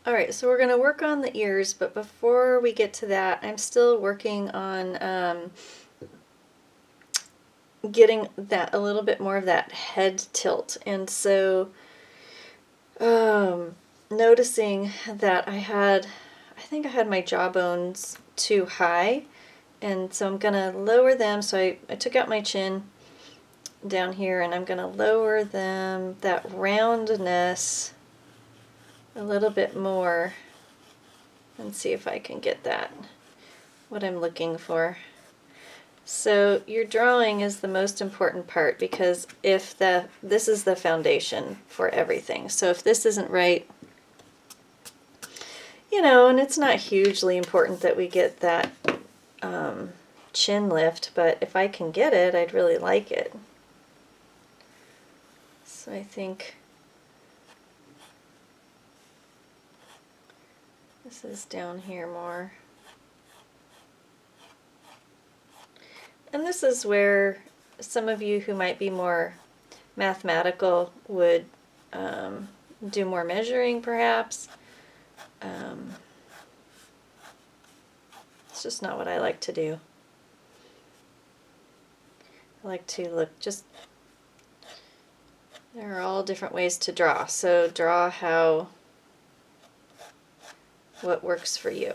Alright, so we're going to work on the ears, but before we get to that, I'm still working on getting that a little bit more of that head tilt. And so noticing that I think I had my jawbones too high, and so I'm going to lower them. So I took out my chin down here, and I'm going to lower them, that roundness, a little bit more, and see if I can get that, what I'm looking for. So your drawing is the most important part, because if this is the foundation for everything. So if this isn't right, you know, and it's not hugely important that we get that chin lift, but if I can get it, I'd really like it. So I think this is down here more. And this is where some of you who might be more mathematical would do more measuring, perhaps. It's just not what I like to do. I like to look just, there are all different ways to draw. So draw what works for you.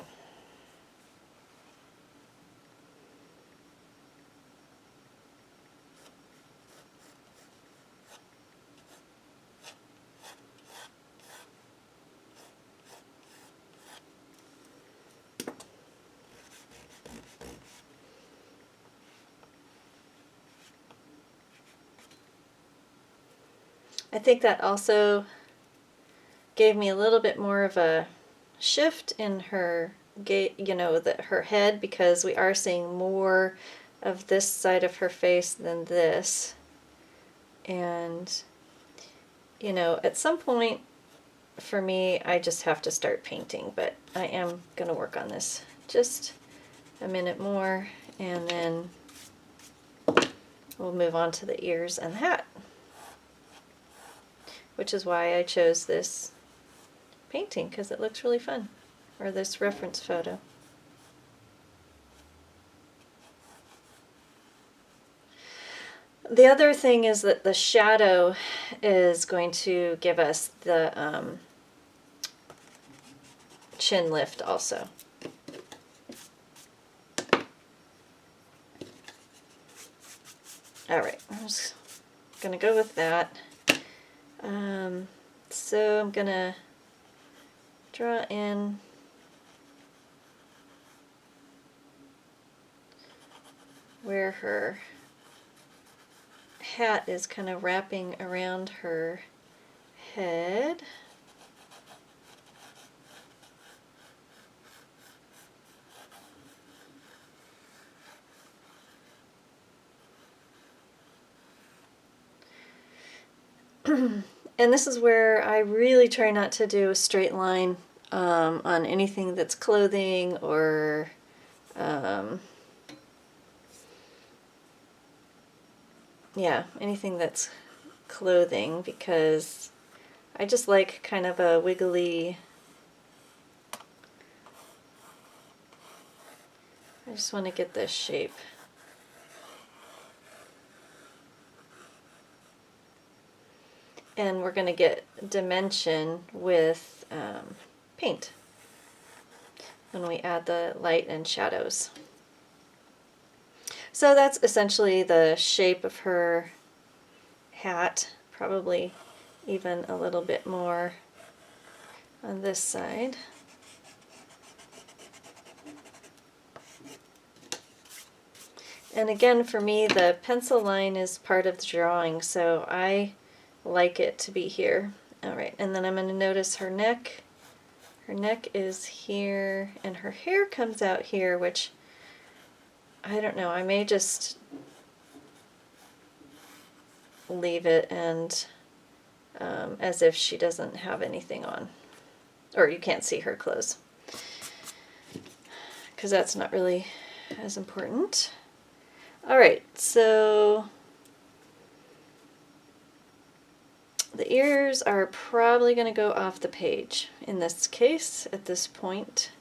I think that also gave me a little bit more of a shift in her gait, you know, her head, because we are seeing more of this side of her face than this. And, you know, at some point for me, I just have to start painting, but I am going to work on this just a minute more, and then we'll move on to the ears and the hat, which is why I chose this painting, because it looks really fun, or this reference photo. The other thing is that the shadow is going to give us the chin lift also. Alright, I'm just going to go with that. So I'm going to draw in where her hat is kind of wrapping around her head. And this is where I really try not to do a straight line on anything that's clothing or yeah, anything that's clothing, because I just like kind of a wiggly, I just want to get this shape. And we're going to get dimension with paint when we add the light and shadows. So that's essentially the shape of her hat, probably even a little bit more on this side. And again, for me, the pencil line is part of the drawing, so I like it to be here. Alright, and then I'm going to notice her neck. Her neck is here, and her hair comes out here, which, I don't know, I may just leave it and as if she doesn't have anything on. Or you can't see her clothes, because that's not really as important. Alright, so the ears are probably going to go off the page in this case at this point.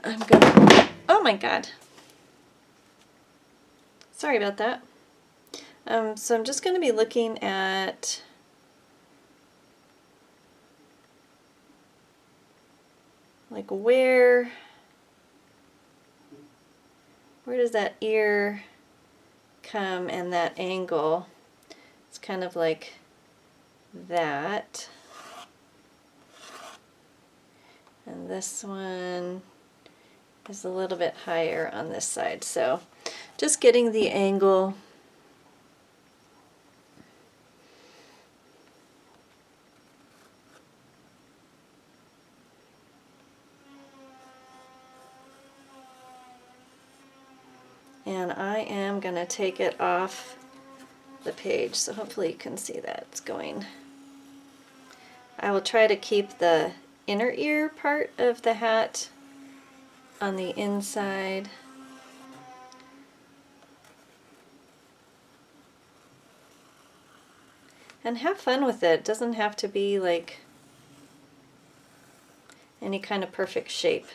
I'm gonna, oh my God. Sorry about that. So I'm just going to be looking at like where does that ear come and that angle? It's kind of like that. And this one is a little bit higher on this side. So just getting the angle. And I am going to take it off the page, so hopefully you can see that it's going. I will try to keep the inner ear part of the hat on the inside. And have fun with it. It doesn't have to be like any kind of perfect shape.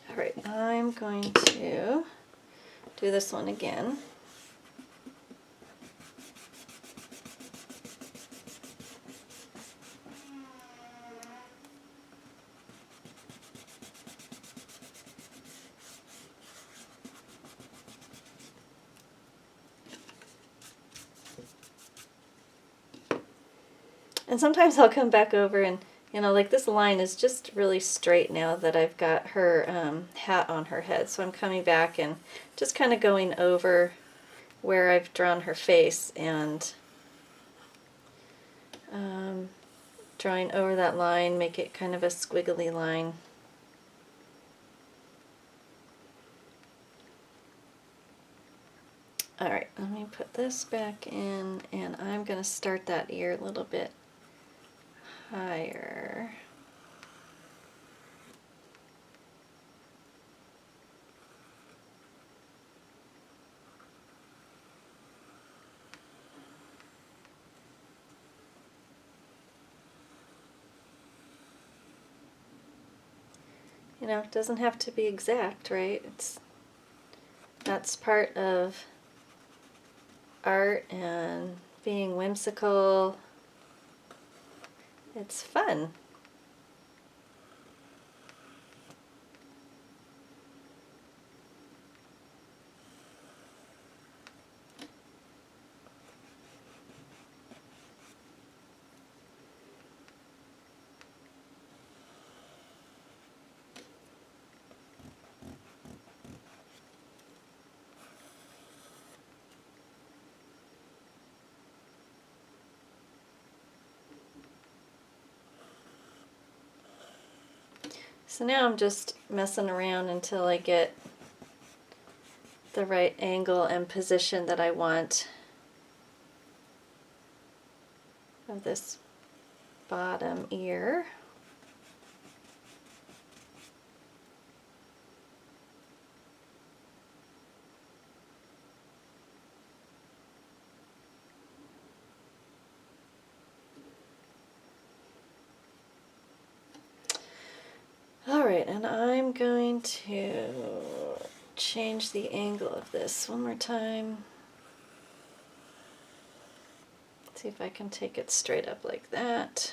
All right, I'm going to do this one again. And sometimes I'll come back over and, you know, like this line is just really straight now that I've got her hat on her head. So I'm coming back and just kind of going over where I've drawn her face and drawing over that line, make it kind of a squiggly line. Alright, let me put this back in, and I'm going to start that ear a little bit higher. You know, it doesn't have to be exact, right? That's part of art and being whimsical. It's fun. So now I'm just messing around until I get the right angle and position that I want of this bottom ear. Alright, and I'm going to change the angle of this one more time. See if I can take it straight up like that.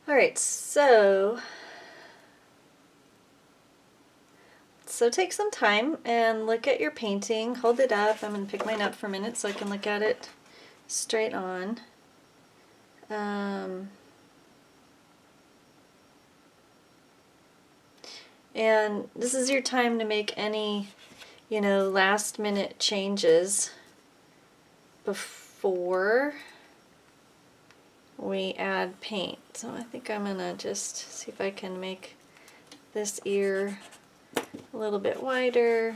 Alright, so take some time and look at your painting. Hold it up. I'm going to pick mine up for a minute so I can look at it straight on. And this is your time to make any, last minute changes before we add paint. So I think I'm gonna just see if I can make this ear a little bit wider.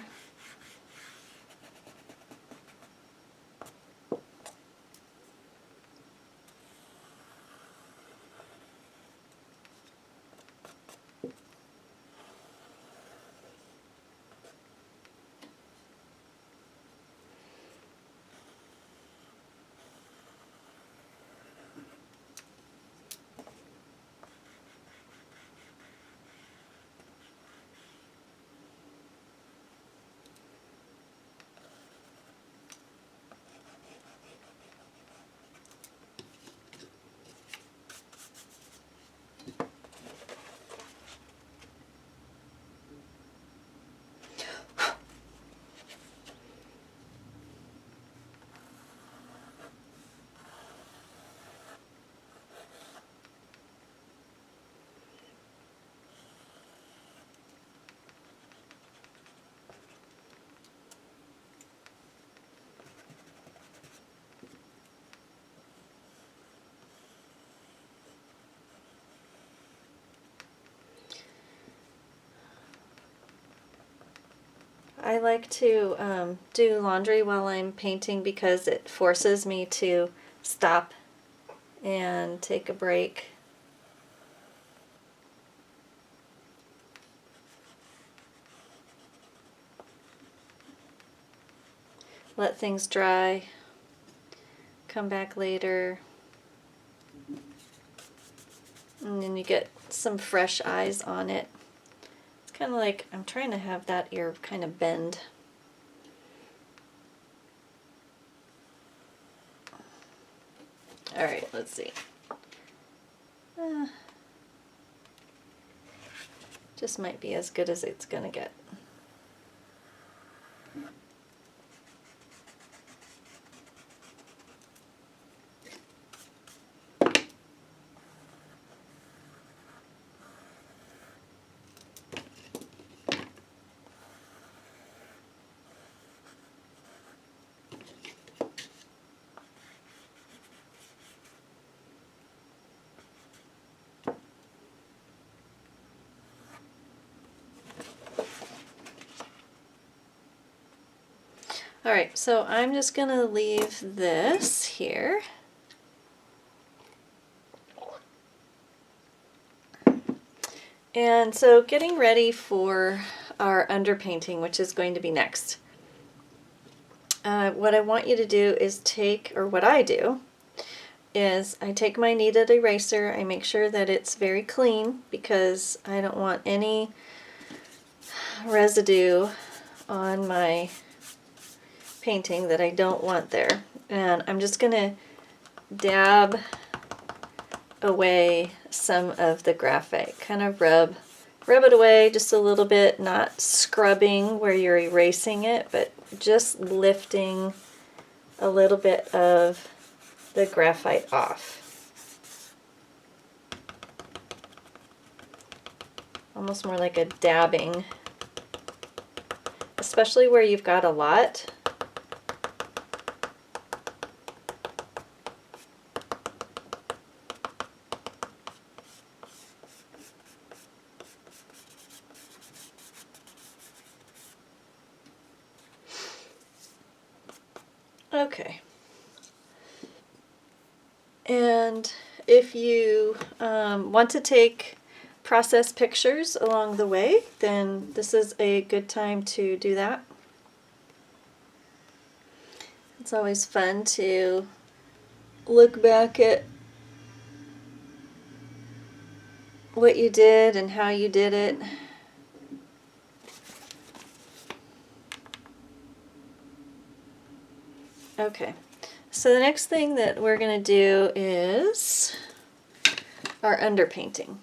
I like to do laundry while I'm painting because it forces me to stop and take a break. Let things dry, come back later, and then you get some fresh eyes on it. Kind of like I'm trying to have that ear kind of bend. All right, let's see. Just might be as good as it's gonna get. Alright, so I'm just going to leave this here. And so getting ready for our underpainting, which is going to be next. What I want you to do is what I do is I take my kneaded eraser, I make sure that it's very clean because I don't want any residue on my painting that I don't want there. And I'm just going to dab away some of the graphite, kind of rub it away just a little bit, not scrubbing where you're erasing it, but just lifting a little bit of the graphite off. Almost more like a dabbing, especially where you've got a lot. Okay. And if you want to take process pictures along the way, then this is a good time to do that. It's always fun to look back at what you did and how you did it. Okay, so the next thing that we're going to do is our underpainting.